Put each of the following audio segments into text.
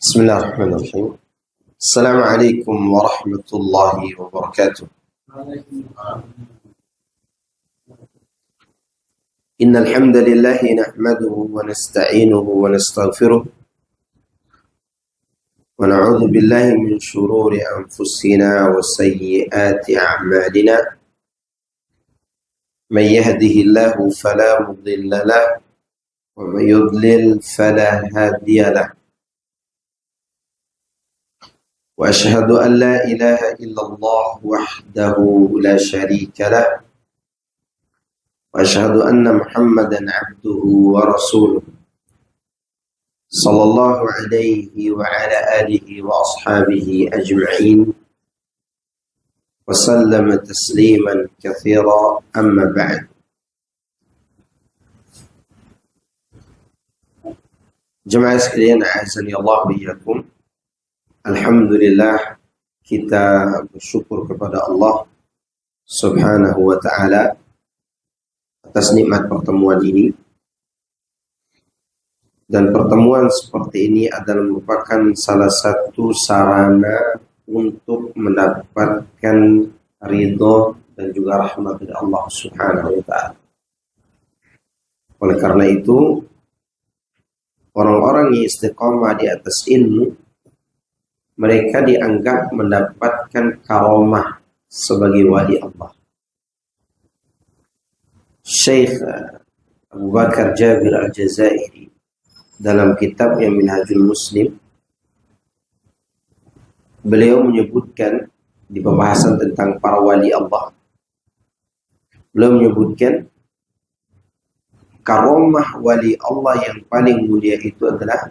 بسم الله الرحمن الرحيم. السلام عليكم ورحمة الله وبركاته. إن الحمد لله نحمده ونستعينه ونستغفره ونعوذ بالله من شرور أنفسنا وسيئات أعمالنا. من يهده الله فلا مضل له ومن يضلل فلا هادي له. وأشهد أن لا إله إلا الله وحده لا شريك له وأشهد أن محمدا عبده ورسوله صلى الله عليه وعلى آله وأصحابه أجمعين وسلم تسليما كثيرا. أما بعد. Jemaah sekalian, a'azzani Allah wa iyyakum. Alhamdulillah, kita bersyukur kepada Allah Subhanahu wa ta'ala atas nikmat pertemuan ini. Dan pertemuan seperti ini adalah merupakan salah satu sarana untuk mendapatkan ridho dan juga rahmat dari Allah Subhanahu wa ta'ala. Oleh karena itu, orang-orang yang istiqamah di atas ilmu, mereka dianggap mendapatkan karomah sebagai wali Allah. Syekh Abu Bakar Jabir Al-Jazairi dalam kitabnya Minhajul Muslim, beliau menyebutkan di pembahasan tentang para wali Allah, beliau menyebutkan karomah wali Allah yang paling mulia itu adalah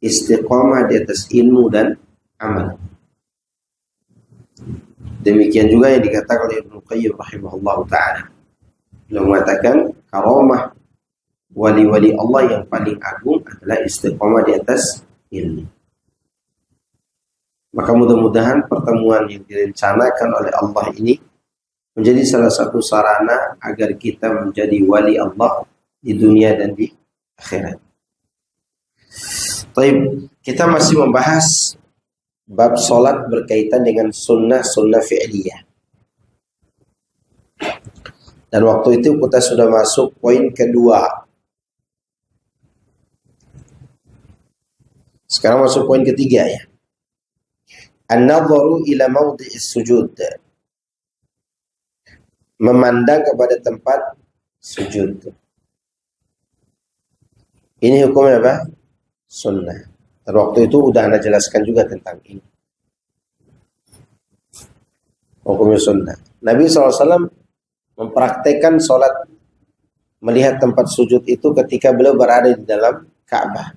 istiqamah di atas ilmu dan amal. Demikian juga yang dikatakan oleh Ibnu Qayyim rahimahullah ta'ala. Beliau mengatakan karomah wali-wali Allah yang paling agung adalah istiqamah di atas ilmu. Maka mudah-mudahan pertemuan yang direncanakan oleh Allah ini menjadi salah satu sarana agar kita menjadi wali Allah di dunia dan di akhirat. Baik, kita masih membahas bab solat berkaitan dengan sunnah-sunnah fi'liyah. Dan waktu itu kita sudah masuk poin kedua. Sekarang masuk poin ketiga ya. An-nadharu ila mawdi'is sujud. Memandang kepada tempat sujud. Ini hukumnya apa? Sunnah. Dan waktu itu udah Anda jelaskan juga tentang ini. Hukumnya sunnah. Nabi SAW mempraktekkan sholat melihat tempat sujud itu ketika beliau berada di dalam Ka'bah.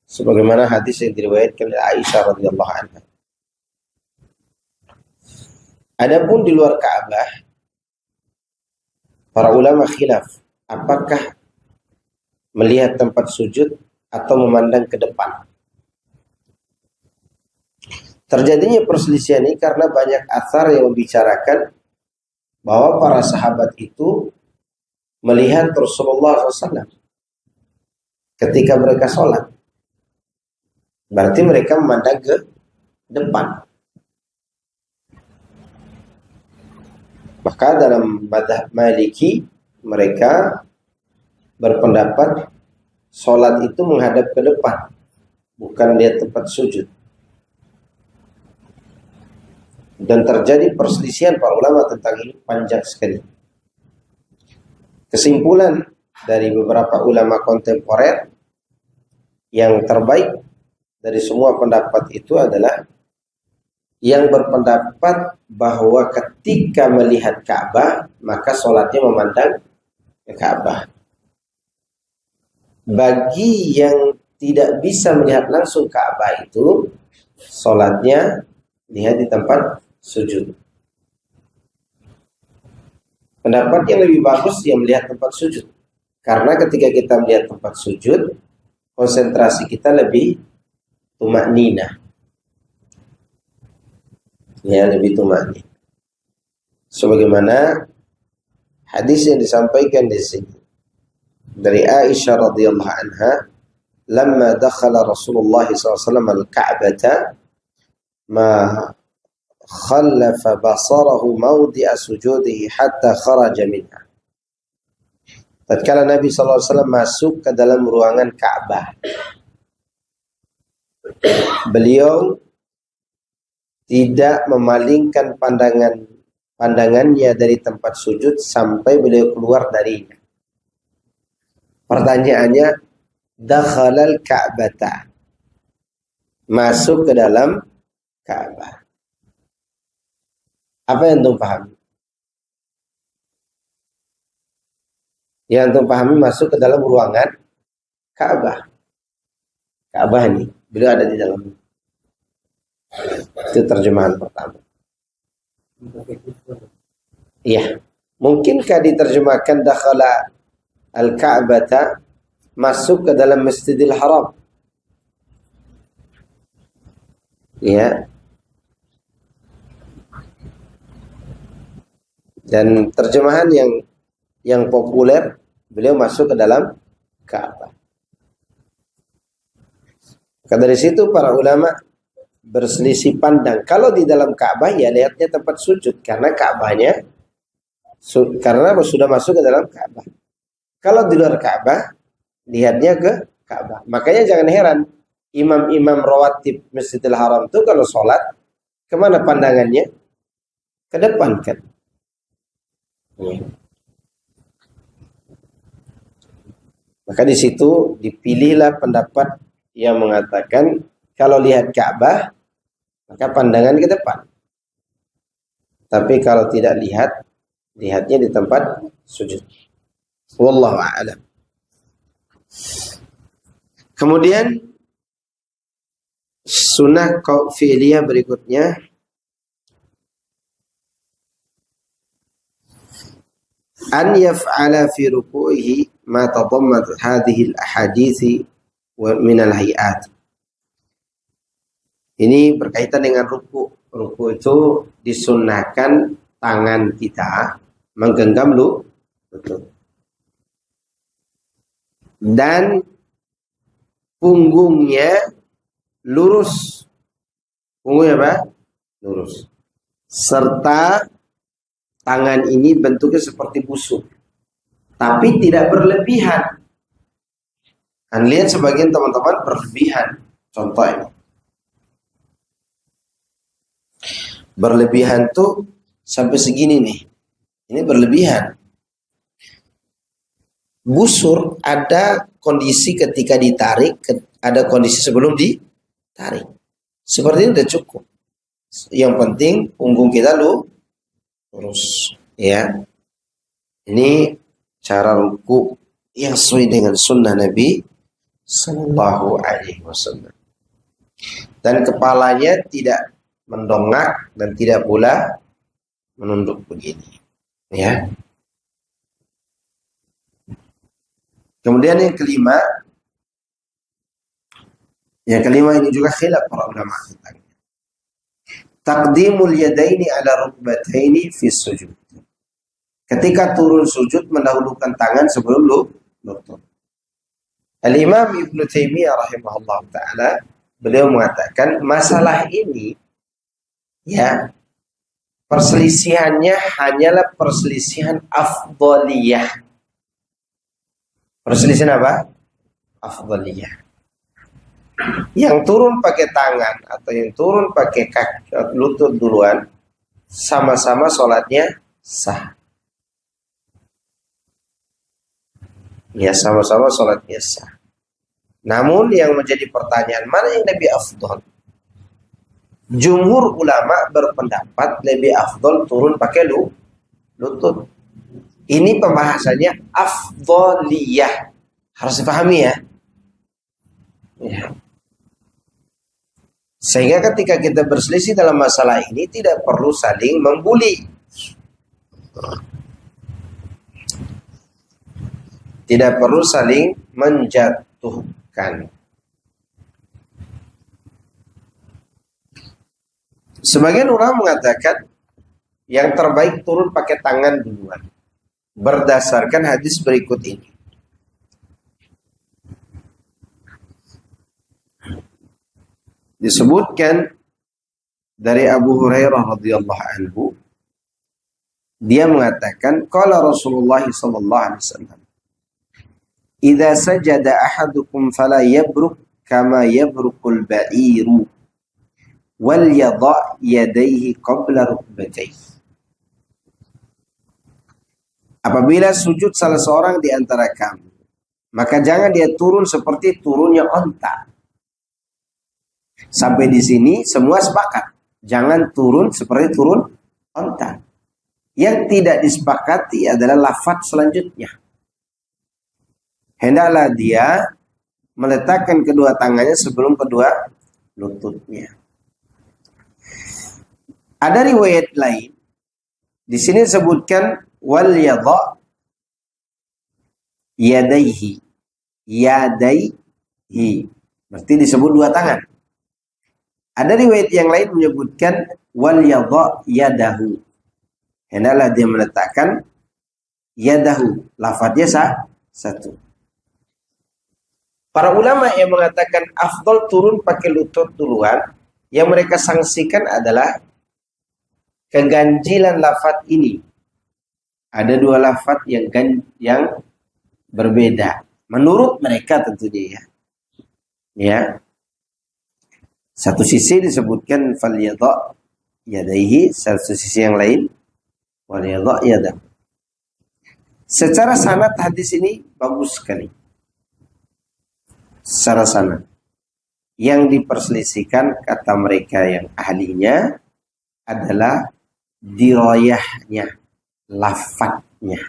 Sebagaimana hadis yang diriwayatkan oleh Aisyah radhiyallahu anha. Adapun di luar Ka'bah, para ulama khilaf, apakah melihat tempat sujud atau memandang ke depan. Terjadinya perselisihan ini karena banyak atsar yang membicarakan bahwa para sahabat itu melihat Rasulullah SAW ketika mereka sholat. Berarti mereka memandang ke depan. Maka dalam mazhab Maliki mereka berpendapat sholat itu menghadap ke depan, bukan lihat tempat sujud. Dan terjadi perselisihan para ulama tentang ini panjang sekali. Kesimpulan dari beberapa ulama kontemporer, yang terbaik dari semua pendapat itu adalah yang berpendapat bahwa ketika melihat Ka'bah, maka sholatnya memandang ke Ka'bah. Bagi yang tidak bisa melihat langsung Ka'bah itu, sholatnya lihat di tempat sujud. Pendapat yang lebih bagus yang melihat tempat sujud. Karena ketika kita melihat tempat sujud, konsentrasi kita lebih tumakninah. Ya, lebih tumakninah. Sebagaimana hadis yang disampaikan di sini dari Aisyah radhiyallahu anha, lamma dakhala Rasulullah SAW al-Ka'bata ma khallafa basarahu mawdi'a sujudihi hatta kharaja minha. Tatkala Nabi SAW masuk ke dalam ruangan Ka'bah, beliau tidak memalingkan pandangannya dari tempat sujud sampai beliau keluar darinya. Pertanyaannya, dakhalal Ka'bata, masuk ke dalam Ka'bah. Apa yang antum pahami? Yang antum pahami masuk ke dalam ruangan Ka'bah. Ka'bah ini, beliau ada di dalam. Itu terjemahan pertama. Iya. Mungkinkah diterjemahkan dakhala al-Ka'bata, masuk ke dalam Masjidil Haram? Ya. Dan terjemahan yang populer, beliau masuk ke dalam Ka'bah. Maka dari situ para ulama berselisih pandang. Kalau di dalam Ka'bah ya lihatnya tempat sujud, karena Ka'bahnya karena sudah masuk ke dalam Ka'bah. Kalau di luar Ka'bah, lihatnya ke Ka'bah. Makanya jangan heran imam-imam rawatib Masjidil Haram itu kalau sholat kemana pandangannya? Ke depan kan. Maka di situ dipilihlah pendapat yang mengatakan kalau lihat Ka'bah maka pandangan ke depan. Tapi kalau tidak lihatnya di tempat sujud. Wallahu a'lam. Kemudian sunnah fi'liyah berikutnya, an yaf'ala fi ruku'ihi ma tadammat hadhihi al-ahadithi wa min al-hay'at. Ini berkaitan dengan ruku. Ruku itu disunnahkan tangan kita menggenggam lutut. Dan punggungnya lurus. Punggungnya apa? Lurus. Serta tangan ini bentuknya seperti busuk. Tapi tidak berlebihan. Dan lihat sebagian teman-teman berlebihan. Contoh ini. Berlebihan tuh sampai segini nih. Ini berlebihan. Busur ada kondisi ketika ditarik, ada kondisi sebelum ditarik. Seperti ini udah cukup. Yang penting punggung kita lurus, ya. Ini cara ruku yang sesuai dengan sunnah Nabi Sallallahu Alaihi Wasallam. Dan kepalanya tidak mendongak dan tidak pula menunduk begini, ya. Kemudian yang kelima ini juga khilaf para ulama tentangnya. Taqdimul yadaini ala rukbataini fi sujud. Ketika turun sujud mendahulukan tangan sebelum lutut. Al-Imam Ibnu Taimiyah rahimahullah taala beliau mengatakan masalah ini ya perselisihannya hanyalah perselisihan afdhaliyah. Perselisihan apa? Afdhaliyah. Yang turun pakai tangan atau yang turun pakai kaki lutut duluan sama-sama sholatnya sah. Ya sama-sama sholatnya sah. Namun yang menjadi pertanyaan mana yang lebih afdal? Jumhur ulama berpendapat lebih afdal turun pakai lutut. Ini pembahasannya afdhaliyah. Harus dipahami ya. Sehingga ketika kita berselisih dalam masalah ini tidak perlu saling membuli. Tidak perlu saling menjatuhkan. Sebagian ulama mengatakan yang terbaik turun pakai tangan duluan. Berdasarkan hadis berikut ini. Disebutkan dari Abu Hurairah radhiyallahu anhu, dia mengatakan, qala Rasulullah sallallahu alaihi wasallam, "Idza sajada ahadukum fala yabruk kama yabrukul ba'iru wal yadha yadayhi qabla rukbatayhi." Apabila sujud salah seorang di antara kamu, maka jangan dia turun seperti turunnya onta. Sampai di sini semua sepakat. Jangan turun seperti turun onta. Yang tidak disepakati adalah lafaz selanjutnya. Hendaklah dia meletakkan kedua tangannya sebelum kedua lututnya. Ada riwayat lain. Di sini disebutkan wal yadha yadaihi. Yadaihi. Berarti disebut dua tangan. Ada riwayat yang lain menyebutkan wal yadha yadahu. Hendaklah dia meletakkan yadahu. Lafadznya satu. Para ulama yang mengatakan afdal turun pakai lutut duluan, yang mereka sanksikan adalah keganjilan lafadz ini. Ada dua lafadz yang berbeda. Menurut mereka tentunya ya. Ya. Satu sisi disebutkan fal yadha yadaihi, satu sisi yang lain wal yadha yadahu. Secara sanad hadis ini bagus sekali. Secara sanad. Yang diperselisihkan kata mereka yang ahlinya adalah dirayahnya, lafadznya.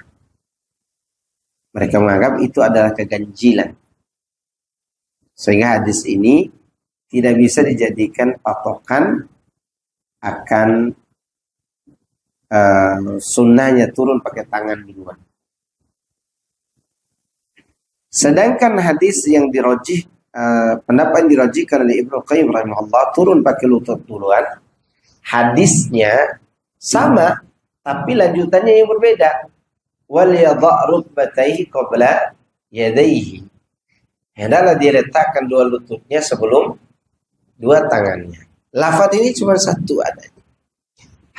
Mereka menganggap itu adalah keganjilan. Sehingga hadis ini tidak bisa dijadikan patokan akan sunnahnya turun pakai tangan duluan. Sedangkan hadis yang dirajih, pendapat yang dirajihkan oleh Ibnu Qayyim rahimahullah, turun pakai lutut duluan, hadisnya sama, tapi lanjutannya yang berbeda. Wal yadha' rukbatayhi qabla yadayhi. Hendaklah dia letakkan dua lututnya sebelum dua tangannya. Lafaz ini cuma satu adanya.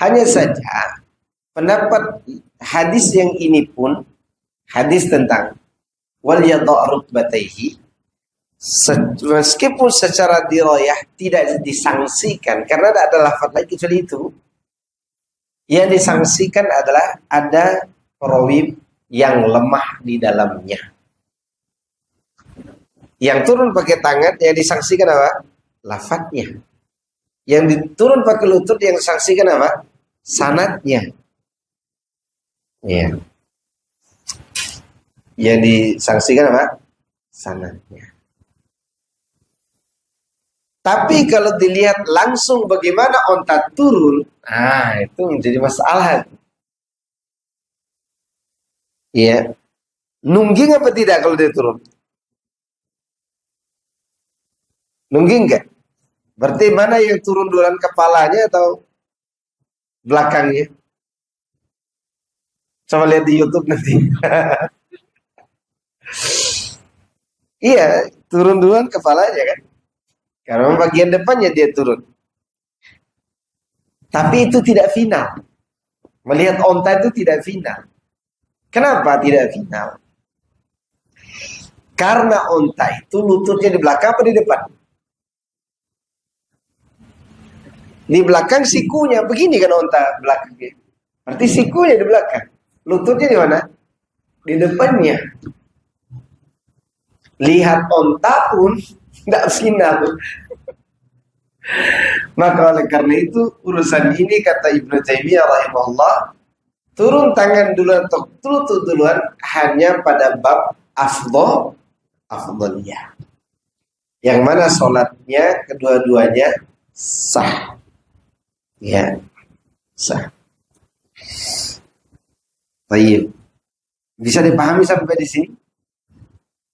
Hanya saja pendapat hadis yang ini pun, hadis tentang wal yadha' rukbatayhi, meskipun secara dirayah tidak disangsikan karena tidak ada lafaz lain kecuali itu. Yang disangsikan adalah ada perawi yang lemah di dalamnya. Yang turun pakai tangan yang disangsikan apa? Lafadznya. Yang diturun pakai lutut yang disangsikan apa? Sanadnya. Ya. Yang disangsikan apa? Sanadnya. Tapi kalau dilihat langsung bagaimana onta turun, itu menjadi masalah. Iya. Nungging apa tidak kalau dia turun? Nungging enggak? Berarti mana yang turun duluan, kepalanya atau belakangnya? Coba lihat di YouTube nanti. Iya, turun duluan kepalanya kan? Karena bagian depannya dia turun. Tapi itu tidak final. Melihat onta itu tidak final. Kenapa tidak final? Karena onta itu lututnya di belakang apa di depan? Di belakang sikunya. Begini kan onta belakangnya. Berarti sikunya di belakang. Lututnya di mana? Di depannya. Lihat onta pun tidak final. Maka oleh karena itu urusan ini kata Ibnu Taimiyah rahimahullah, turun tangan duluan atau lutut duluan hanya pada bab afdhaliyah. Yang mana sholatnya kedua-duanya sah. Ya, sah. Baik. Bisa dipahami sampai di sini?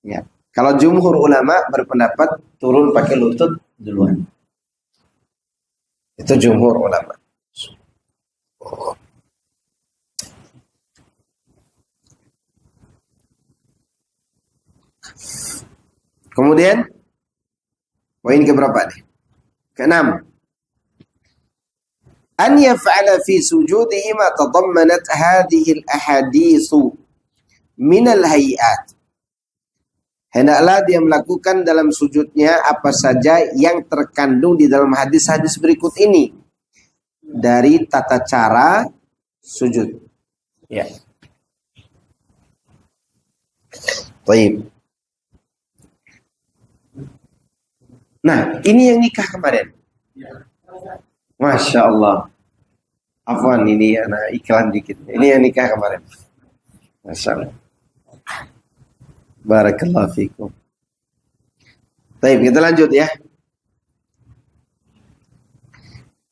Ya. Kalau jumhur ulama berpendapat turun pakai lutut duluan. Itu jumhur ulama. Kemudian poin keberapa nih? Keenam, an yaf'ala fi sujudihi ma tadammanat hadhihi al-ahaditsu min al-hay'at. Hendaklah dia melakukan dalam sujudnya apa saja yang terkandung di dalam hadis-hadis berikut ini dari tata cara sujud. Ya. Baik. Nah, ini yang nikah kemarin. Masya Allah. Afwan, ini anak iklan dikit. Ini yang nikah kemarin. Masya Allah. Barakallahu fikum. Baik, kita lanjut ya.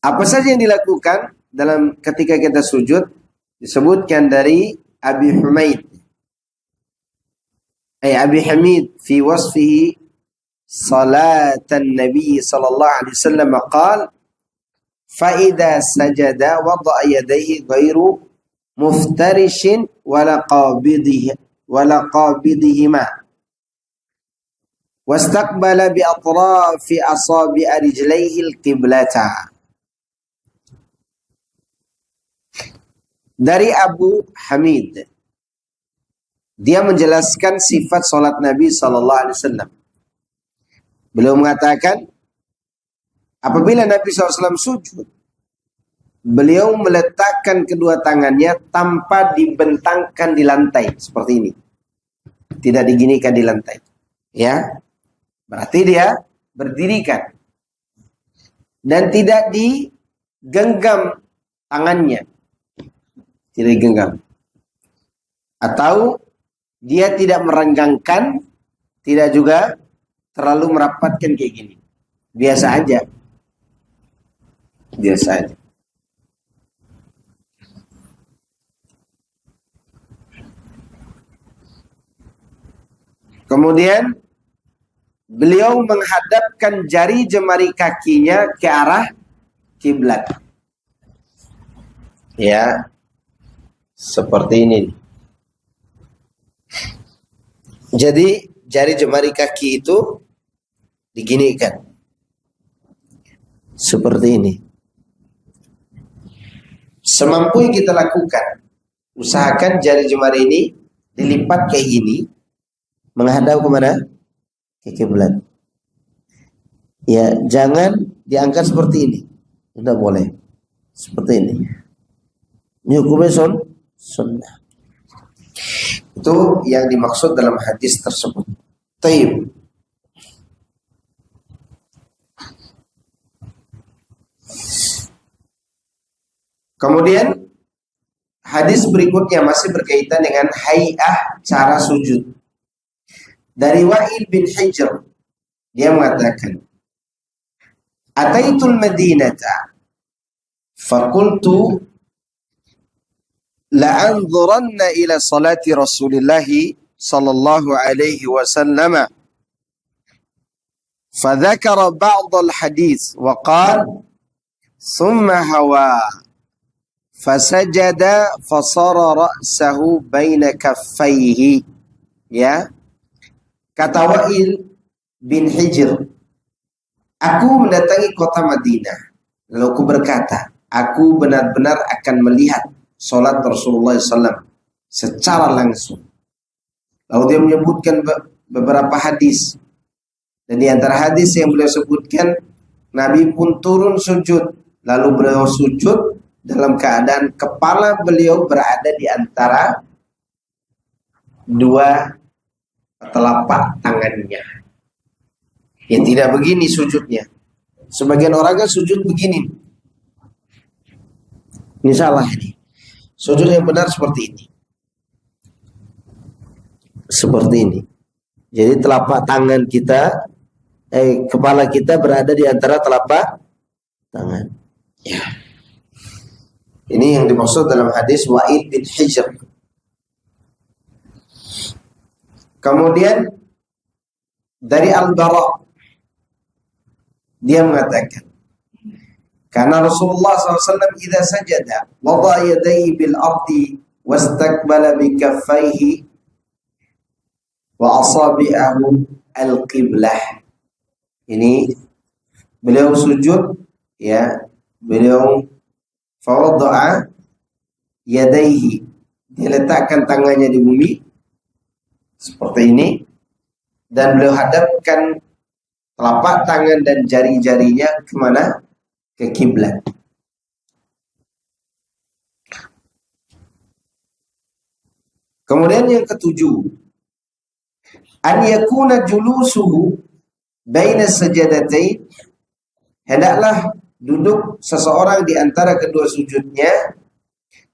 Apa saja yang dilakukan dalam ketika kita sujud disebutkan dari Abi Humaid. Abi Hamid fi wasfihi salatan Nabi sallallahu alaihi wasallam qala fa idza sajada wada'a yadayhi ghairu muftarishin wala qabidihima wastaqbala bi atrafi asabi' rijlaihi al-qiblata. Dari Abu Hamid, dia menjelaskan sifat salat Nabi sallallahu alaihi wasallam. Beliau mengatakan apabila Nabi SAW sujud, beliau meletakkan kedua tangannya tanpa dibentangkan di lantai seperti ini. Tidak diginikan di lantai. Ya. Berarti dia berdirikan. Dan tidak digenggam tangannya. Tidak digenggam. Atau dia tidak merenggangkan, tidak juga terlalu merapatkan kayak gini. Biasa aja. Biasa aja. Kemudian beliau menghadapkan jari jemari kakinya ke arah kiblat. Ya. Seperti ini. Jadi jari jemari kaki itu diginikan. Seperti ini. Semampu yang kita lakukan. Usahakan jari jemari ini dilipat kayak gini. Menghadap kemana? Ke kiblat. Ya, jangan diangkat seperti ini. Tidak boleh. Seperti ini. Ini hukumnya sunnah. Itu yang dimaksud dalam hadis tersebut. Taib. Kemudian hadis berikutnya masih berkaitan dengan hay'ah cara sujud. Dari Wa'il bin Hijr, dia mengatakan, Ataitul Madinata faqultu la'anzuranna ila salati Rasulillahi sallallahu alaihi wasallam fadzakara ba'd al-hadis wa qala thumma hawa fasajada fasara ra'sahu baina kaffaihi. Ya, kata Wa'il bin Hijr, aku mendatangi kota Madinah, lalu aku berkata, aku benar-benar akan melihat salat Rasulullah SAW secara langsung. Lalu dia menyebutkan beberapa hadis, dan di antara hadis yang beliau sebutkan, Nabi pun turun sujud, lalu beliau sujud dalam keadaan kepala beliau berada di antara dua telapak tangannya. Ya, tidak begini sujudnya. Sebagian orang kan sujud begini. Ini salah ini. Sujud yang benar seperti ini. Seperti ini. Jadi telapak tangan kita, kepala kita berada di antara telapak tangan. Ya. Ini yang dimaksud dalam hadis Wa'il bin Hijr. Kemudian dari Al-Bara, dia mengatakan, karena Rasulullah SAW idza sajada wada'a yadayhi bil ardi wastaqbala bi kaffaihi wa asabi'ahu al-qiblah. Ini beliau sujud, ya, beliau fawadha'a yadaihi, diletakkan tangannya di bumi seperti ini, dan beliau hadapkan telapak tangan dan jari-jarinya kemana? Ke kiblat. Kemudian yang ketujuh, an yakuna julusuhu baina sajadatain, hendaklah duduk seseorang di antara kedua sujudnya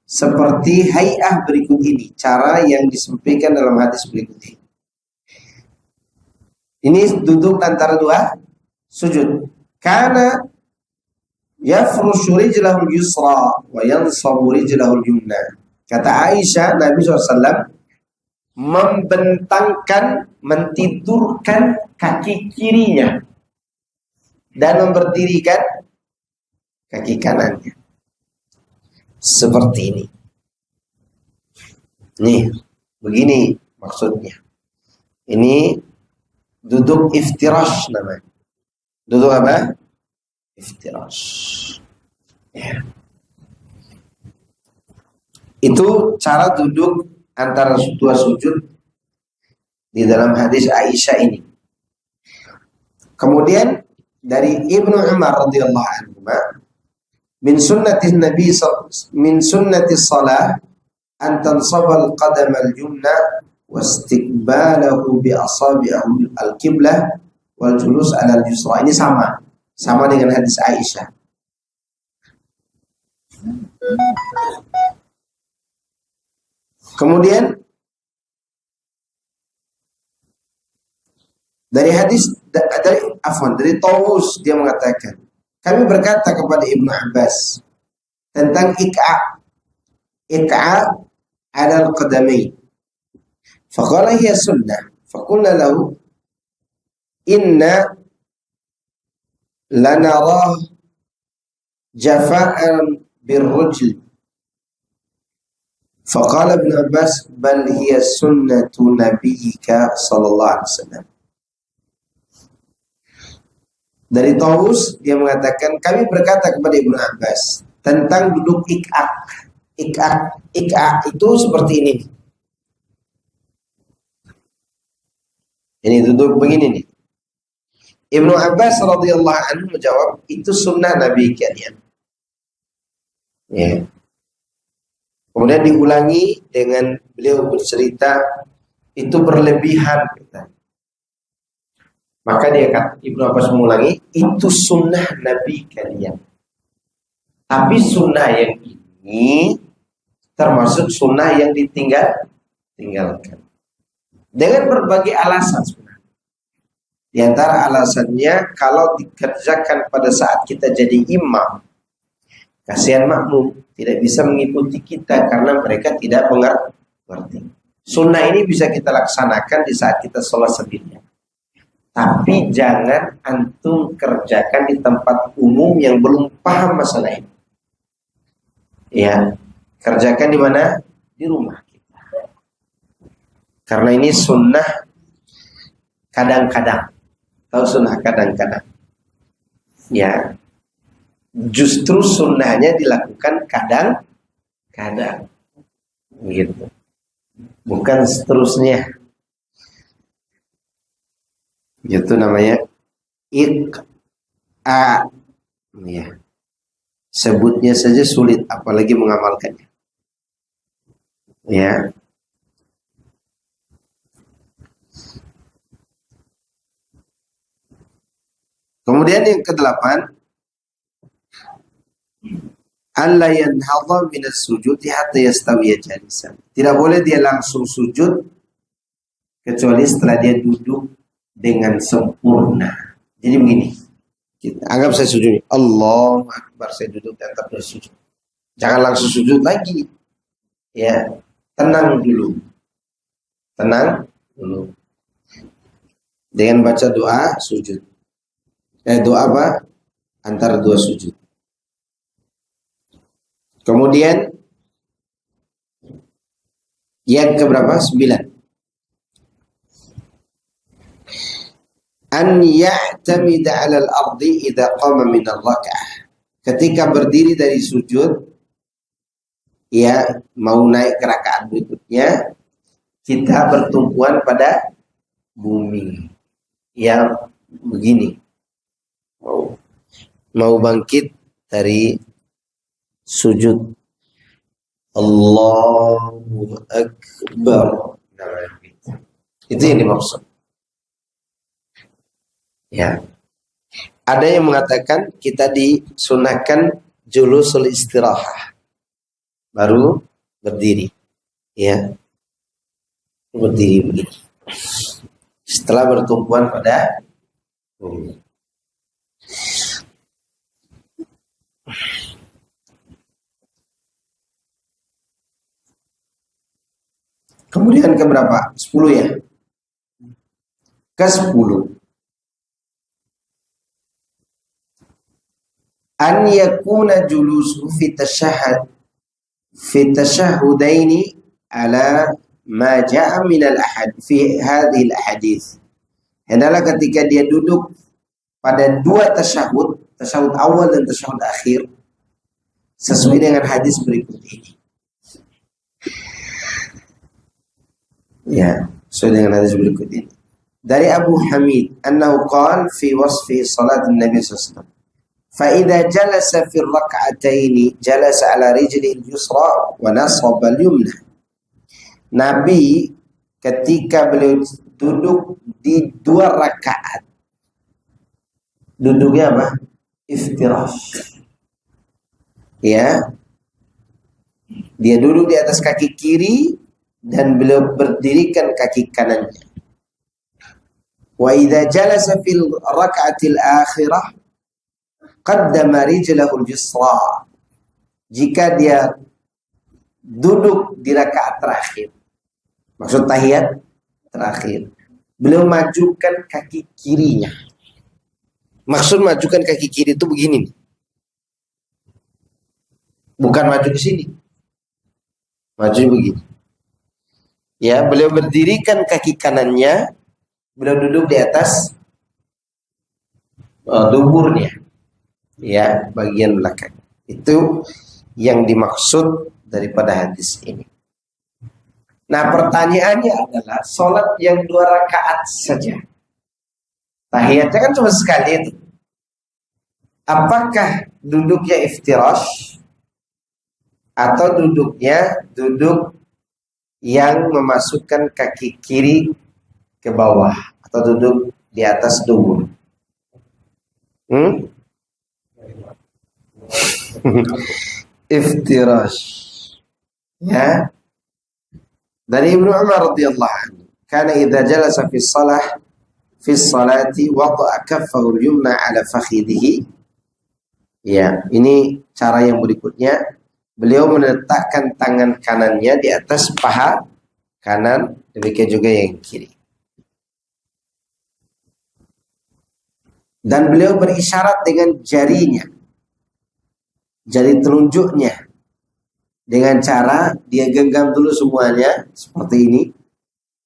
seperti hay'ah berikut ini, cara yang disampaikan dalam hadis berikut ini. Ini duduk antara dua sujud. Karena yafrushu rijlahul yusra wa yansabu rijlahul yumna. Kata Aisyah, Nabi SAW membentangkan, mentidurkan kaki kirinya dan memberdirikan kaki kanannya. Seperti ini. Nih, begini maksudnya. Ini duduk iftirash namanya. Duduk apa? Iftirash. Ya. Itu cara duduk antara dua sujud di dalam hadis Aisyah ini. Kemudian dari Ibnu Umar radhiyallahu anhu, min sunnati Nabi min sunnati shalah an tansaba al-qadam al-yumna wastiqbalahu bi asabi'il al-qiblah wal julus 'ala al-yusra. Ini sama dengan hadis Aisyah. Kemudian dari Tawus, dia mengatakan, kami berkata kepada Ibnu Abbas tentang ik'a ala al-qadamain. Faqala hiya sunnah. Faqulna lahu inna lanarah jafa'an birrujl. Faqala Ibnu Abbas bal hiya sunnatu nabiyyika sallallahu alaihi wasallam. Dari Tawus, dia mengatakan, kami berkata kepada Ibnu Abbas tentang duduk ik'a. Ik'a itu seperti ini. Ini duduk begini nih. Ibnu Abbas radhiyallahu anhu menjawab, itu sunnah Nabi kalian. Ya. Kemudian diulangi dengan beliau bercerita, itu berlebihan. Maka dia kata, Ibnu Abbas mengulangi, itu sunnah Nabi kalian. Tapi sunnah yang ini termasuk sunnah yang ditinggalkan. Dengan berbagai alasan sebenarnya. Di antara alasannya, kalau dikerjakan pada saat kita jadi imam, kasihan makmum tidak bisa mengikuti kita karena mereka tidak mengerti. Sunnah ini bisa kita laksanakan di saat kita sholat sendirian. Tapi jangan antum kerjakan di tempat umum yang belum paham masalah ini. Ya, kerjakan di mana? Di rumah kita. Karena ini sunnah kadang-kadang. Tahu sunnah kadang-kadang? Ya, justru sunnahnya dilakukan kadang-kadang. Gitu. Bukan seterusnya. Itu namanya ik'a. Ya. Sebutnya saja sulit, apalagi mengamalkannya. Ya. Kemudian yang ke-8, alla yanhadha min as-sujudi hatta yastawiya jalisan. Tidak boleh dia langsung sujud kecuali setelah dia duduk dengan sempurna. Jadi begini, kita anggap saya sujud, Allahu Akbar, saya duduk dan tetap bersujud. Jangan langsung sujud lagi. Ya, tenang dulu. Tenang dulu. Dengan baca doa sujud. Doa apa? Antara dua sujud. Kemudian yang keberapa? 9. an ya'tamida 'ala al-ardi idza qama min ar-rak'ah. Ketika berdiri dari sujud, ya mau naik ke rakaat berikutnya, kita bertumpuan pada bumi. Ya begini. Mau bangkit dari sujud. Allahu Akbar. Itu yang dimaksud. Ya. Ada yang mengatakan kita disunahkan julusul istirahah. Baru berdiri. Ya. Berdiri begini. Setelah bertumpuan pada bumi. Kemudian ke berapa? 10 ya? Ke 10. An yakuna julusu fi tashahhudaini ala ma ja'a min al-ahad fi hadhihi al-ahadits. Hendaklah ketika dia duduk pada dua tasyahud, tasyahud awal dan tasyahud akhir, sesuai dengan hadis berikut ini. Ya, sesuai dengan hadis berikut ini. Dari Abu Hamid, annahu qala fi wasfi salat Nabi sallallahu alaihi wasallam. فإذا جلس في الركعتين جلس على رجله اليسرى ونصب اليمنى. Nabi ketika beliau duduk di dua rakaat, duduknya apa? Iftirash. Ya, dia duduk di atas kaki kiri dan beliau berdirikan kaki kanannya. Wa idza jalasa fil raka'atil akhirah qaddama rijlahul yusra. Jika dia duduk di rakaat terakhir, maksud tahiyat terakhir, beliau majukan kaki kirinya. Maksud majukan kaki kiri itu begini, bukan maju ke sini, maju begini. Ya, beliau berdirikan kaki kanannya, beliau duduk di atas duburnya. Ya, bagian belakang. Itu yang dimaksud daripada hadis ini. Nah, pertanyaannya adalah sholat yang 2 rakaat saja, tahiyatnya kan cuma sekali itu. Apakah duduknya iftirash atau duduknya duduk yang memasukkan kaki kiri ke bawah atau duduk di atas dubur? Iftirash. Ya. Dari Ibnu Umar radhiyallahu anhu, kana idza jalasa fi salati wada'a kaffahu al-yumna 'ala fakhidhihi. Ya, ini cara yang berikutnya. Beliau meletakkan tangan kanannya di atas paha kanan, demikian juga yang kiri. Dan beliau berisyarat dengan jarinya, jari telunjuknya, dengan cara dia genggam dulu semuanya seperti ini,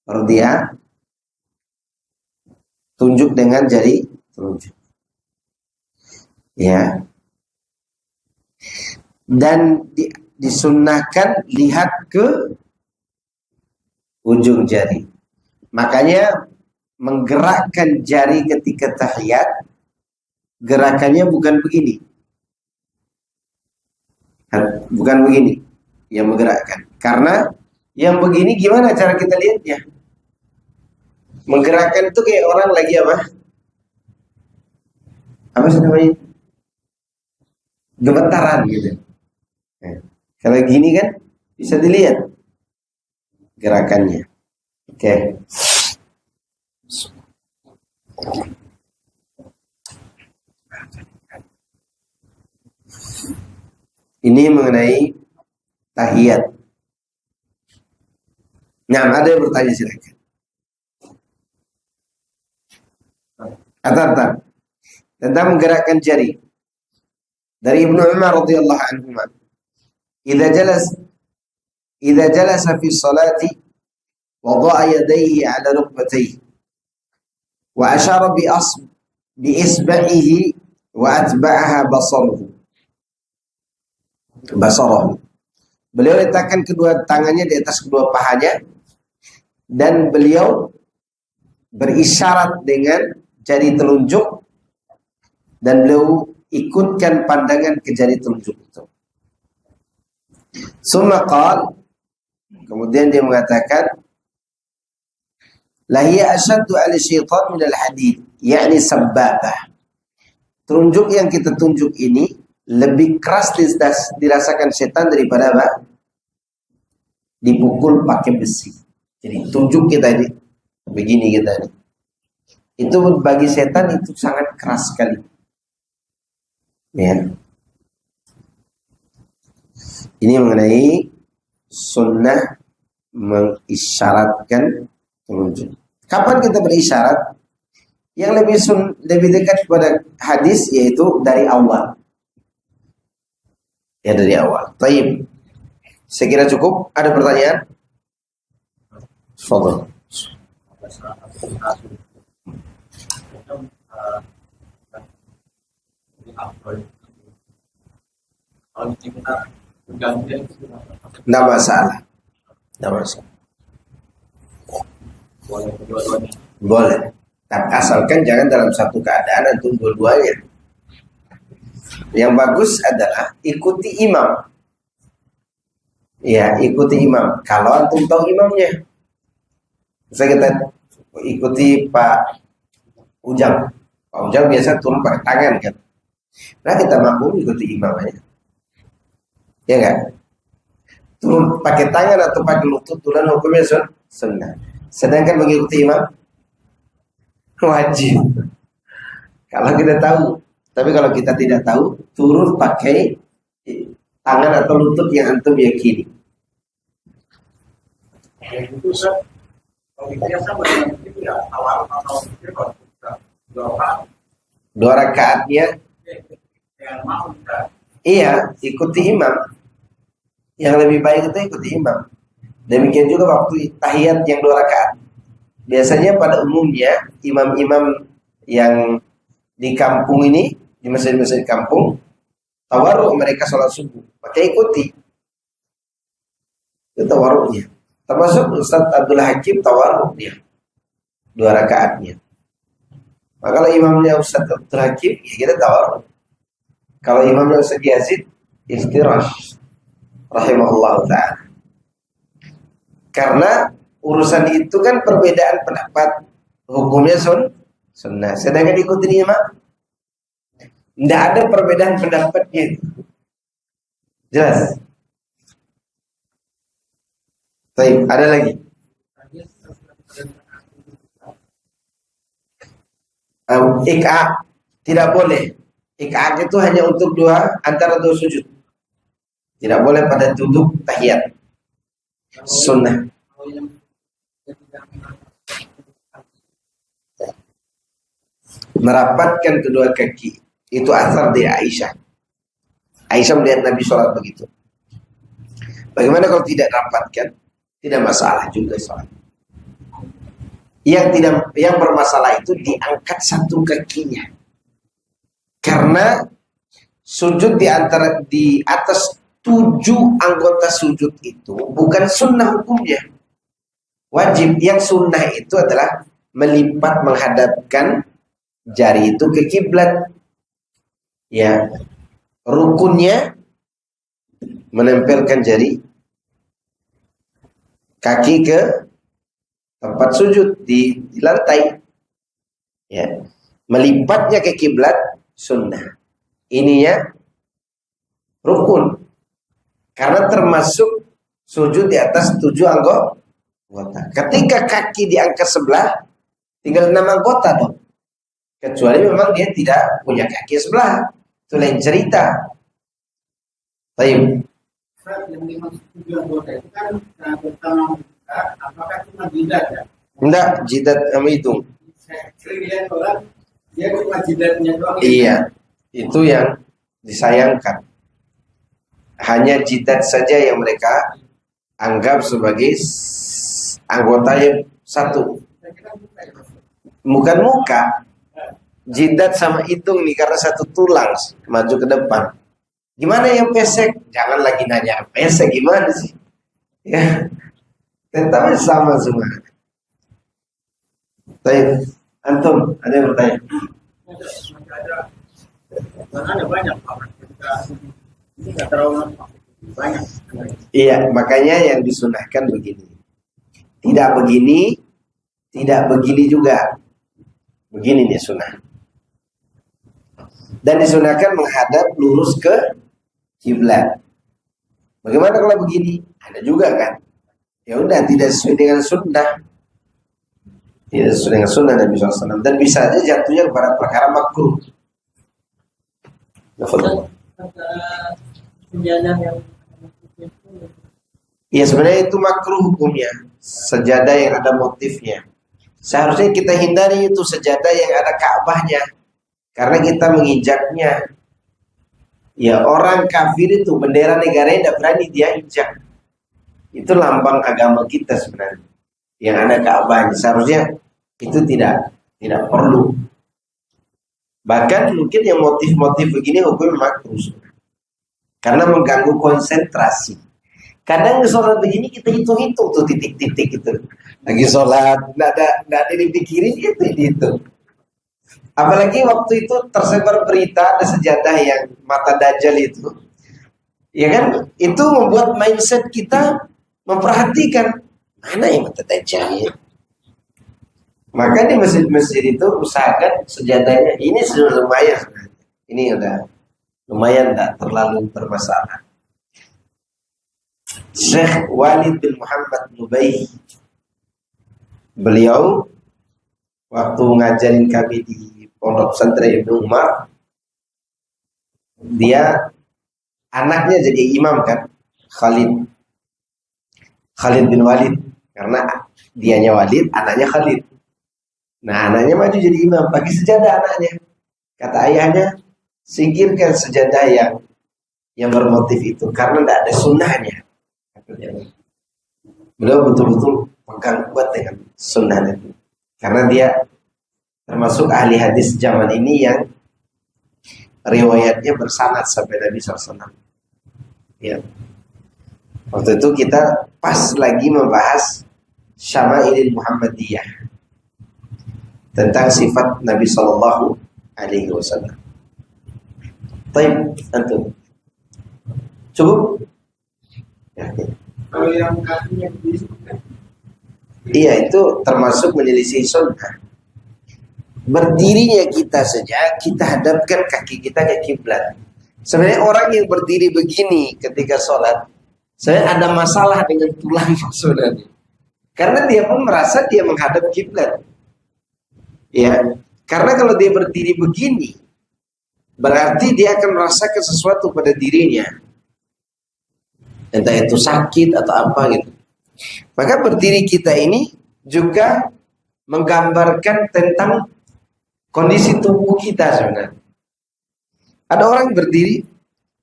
baru dia tunjuk dengan jari telunjuk. Ya. Dan disunnahkan lihat ke ujung jari. Makanya menggerakkan jari ketika tahiyat, gerakannya bukan begini. Bukan begini yang menggerakkan. Karena yang begini gimana cara kita lihatnya? Menggerakkan itu kayak orang lagi apa? Apa sih namanya? Gemetaran gitu. Nah, kalau gini kan bisa dilihat gerakannya. Oke. Ini mengenai tahiyat. Nah, ada yang bertanya, silakan. Tentang menggerakkan jari. Dari Ibnu Umar radhiyallahu anhu, idza jalasa fi salati wada'a yadayhi 'ala rukbatayhi Wa asyara bi isba'ihi wa atba'aha basarahu. Beliau letakkan kedua tangannya di atas kedua pahanya dan beliau berisyarat dengan jari telunjuk dan beliau ikutkan pandangan ke jari telunjuk itu. Summa qala, kemudian dia mengatakan, la hiya ashaddu 'ala syaitan min al-hadid, yakni sabbabah. Telunjuk yang kita tunjuk ini lebih keras dirasakan setan daripada apa? Dipukul pakai besi. Jadi tunjuk kita ini begini kita ini. Itu bagi setan itu sangat keras sekali. Ya. Ini mengenai sunnah mengisyaratkan telunjuk. Kapan kita berisyarat? Yang lebih dekat kepada hadis yaitu dari awal. Ya, dari awal. Taib. Saya kira cukup. Ada pertanyaan? Fadhil. Tidak masalah. Tidak masalah. Boleh. Tapi asalkan jangan dalam satu keadaan atau dua-duanya. Yang bagus adalah ikuti imam. Ya, ikuti imam. Kalau antum tahu imamnya. Misalnya kita ikuti Pak Ujang. Pak Ujang biasa turun pakai tangan kan. Nah kita mampu ikuti imam aja. Ya enggak? Turun pakai tangan atau pakai lutut turun hukumnya sunnah. Sedangkan mengikuti imam wajib. Kalau kita tahu, tapi kalau kita tidak tahu, turun pakai tangan atau lutut yang antum yakini. Itu kalau kita sama dengan itu ya awal atau dua rakaatnya. Iya, ikuti imam. Yang lebih baik itu ikuti imam. Demikian juga waktu tahiyat yang 2 rakaat. Biasanya pada umumnya imam-imam yang di kampung ini, di masjid-masjid kampung, tawarruk mereka sholat subuh, maka ikuti. Itu tawarruknya. Termasuk Ustaz Abdul Hakim tawarruk dia 2 rakaatnya. Maka kalau imamnya Ustaz Abdul Hakim, ya kita tawarruk. Kalau imamnya Ustaz Yazid, iftirash rahimahullah ta'ala. Karena urusan itu kan perbedaan pendapat, hukumnya sunnah. Sedangkan ikutin imam, tidak ada perbedaan pendapatnya. Jelas? Baik, ada lagi? Ik'a tidak boleh. Ik'a itu hanya untuk antara 2 sujud. Tidak boleh pada duduk tahiyat. Sunnah. Merapatkan kedua kaki. Itu asar dari Aisyah. Aisyah melihat Nabi sholat begitu. Bagaimana kalau tidak rapatkan? Tidak masalah juga sholat. Yang bermasalah itu diangkat satu kakinya. Karena sujud di atas 7 anggota sujud itu bukan sunnah hukumnya. Wajib. Yang sunnah itu adalah melipat menghadapkan jari itu ke kiblat. Ya. Rukunnya menempelkan jari kaki ke tempat sujud di lantai. Ya. Melipatnya ke kiblat sunnah. Ininya rukun. Karena termasuk sujud di atas 7 anggota. Ketika kaki diangkat sebelah, tinggal 6 anggota dong. Kecuali memang dia tidak punya kaki sebelah. Itu lain cerita. Baik. Yang dimaksud 7 anggota itu kan pertama apakah cuma jidat ya? Enggak, jidat sama hidung. Saya sering lihat orang dia cuma jidatnya doang. Iya, itu yang disayangkan. Hanya jidat saja yang mereka anggap sebagai anggota yang satu. Bukan muka, jidat sama hidung nih karena satu tulang maju ke depan. Gimana yang pesek? Jangan lagi nanya pesek gimana sih? Ya, tentamnya sama semua. Baik, antum ada yang bertanya? Ada banyak Pak. Ini nggak terlalu banyak. Iya, makanya yang disunahkan begini. Tidak begini, tidak begini juga. Begini nih sunnah. Dan disunahkan menghadap lurus ke kiblat. Bagaimana kalau begini? Ada juga kan? Ya udah, tidak sesuai dengan sunnah. Tidak sesuai dengan sunnah Nabi SAW. Dan bisa aja jatuhnya kepada perkara makruh. Ya sebenarnya itu makruh hukumnya. Sejadah yang ada motifnya. Seharusnya kita hindari itu sejadah yang ada Ka'bahnya. Karena kita menginjaknya. Ya orang kafir itu bendera negaranya tidak berani dia injak. Itu lambang agama kita sebenarnya. Yang ada Ka'bahnya. Seharusnya itu tidak perlu. Bahkan mungkin yang motif-motif begini hukum makruh. Karena mengganggu konsentrasi. Kadang sholat begini kita hitung-hitung tuh titik-titik itu. Lagi sholat, nggak ada dipikirin itu. Apalagi waktu itu tersebar berita ada sejadah yang mata dajjal itu. Ya kan? Itu membuat mindset kita memperhatikan mana yang mata dajjal ya. Maka di masjid-masjid itu usahakan sejadahnya ini sudah lumayan. Ini udah lumayan, tak terlalu bermasalah. Syekh Walid bin Muhammad Nubaih, beliau waktu ngajarin kami di Pondok Pesantren Ibnu Umar, dia anaknya jadi imam kan, Khalid bin Walid, karena dianya Walid, anaknya Khalid. Nah anaknya maju jadi imam, pakai sejadah anaknya. Kata ayahnya, singkirkan sejadah yang bermotif itu karena tidak ada sunnahnya. Beliau betul-betul pegang kuat dengan sunnah itu. Karena dia termasuk ahli hadis zaman ini yang riwayatnya bersanad sampai Nabi SAW. Ya. Waktu itu kita pas lagi membahas Syama'ilil Muhammadiyah tentang sifat Nabi Sallallahu Alaihi Wasallam. Baik, antum cukup? Ya. Kalau yang kakinya begini, Iya, itu termasuk menyelisih sunnah. Berdirinya kita saja, kita hadapkan kaki kita ke kiblat. Sebenarnya orang yang berdiri begini ketika sholat, saya ada masalah dengan tulang saudara. Karena dia pun merasa dia menghadap kiblat. Ya, karena kalau dia berdiri begini, berarti dia akan merasakan sesuatu pada dirinya. Entah itu sakit atau apa gitu. Maka berdiri kita ini juga menggambarkan tentang kondisi tubuh kita sebenarnya. Ada orang berdiri,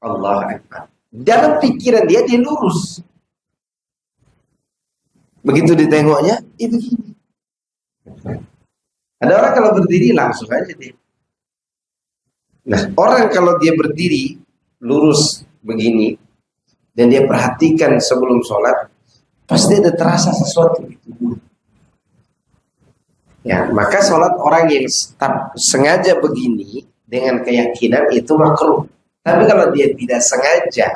Allah Akbar. Dalam pikiran dia lurus. Begitu ditengoknya, begini. Ada orang kalau berdiri langsung aja dia. Nah, orang kalau dia berdiri lurus begini dan dia perhatikan sebelum sholat, pasti ada terasa sesuatu di tubuh. Ya, maka sholat orang yang sengaja begini dengan keyakinan itu makruh. Tapi kalau dia tidak sengaja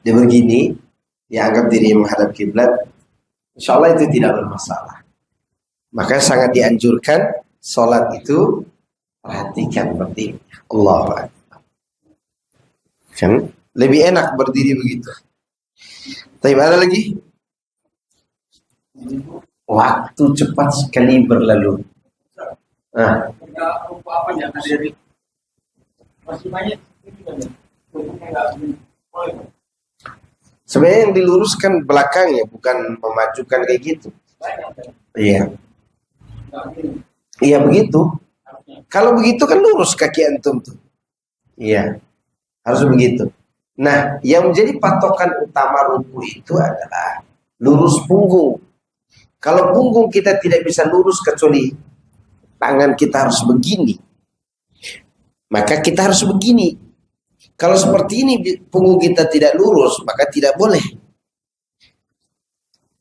dia begini, dia anggap diri menghadap kiblat, insya Allah itu tidak bermasalah. Maka sangat dianjurkan sholat itu perhatikan seperti Allah. Kan lebih enak berdiri begitu. Tapi ada lagi? Waktu cepat sekali berlalu. Nah, apa yang ada di masih banyak sebenarnya yang diluruskan belakangnya, bukan memajukan kayak gitu. Iya. Iya begitu. Kalau begitu kan lurus kaki antum tuh. Iya. Harus begitu. Nah, yang menjadi patokan utama ruku itu adalah lurus punggung. Kalau punggung kita tidak bisa lurus kecuali tangan kita harus begini, maka kita harus begini. Kalau seperti ini punggung kita tidak lurus, maka tidak boleh.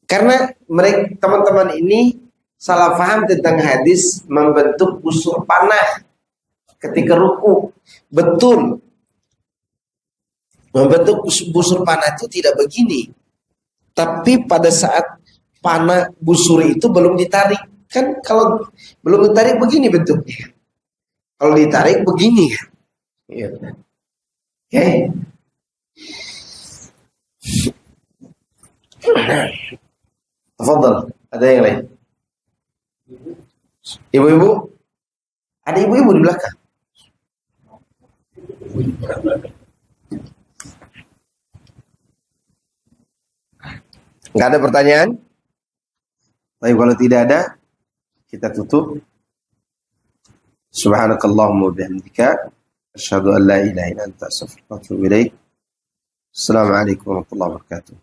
Karena mereka teman-teman ini salah paham tentang hadis membentuk busur panah ketika ruku. Betul. Membentuk busur panah itu tidak begini. Tapi pada saat panah busur itu belum ditarik. Kan kalau belum ditarik begini bentuknya. Kalau ditarik begini. Iya. Oke. Tafadhal, ada yang lain? Ibu-ibu? Ada ibu-ibu di belakang? Enggak ada pertanyaan? Tapi kalau tidak ada, kita tutup. Subhanakallahumma wa bihamdika asyhadu an la ilaha illa anta astaghfiruka wa atubu ilaik. Assalamualaikum warahmatullahi wabarakatuh.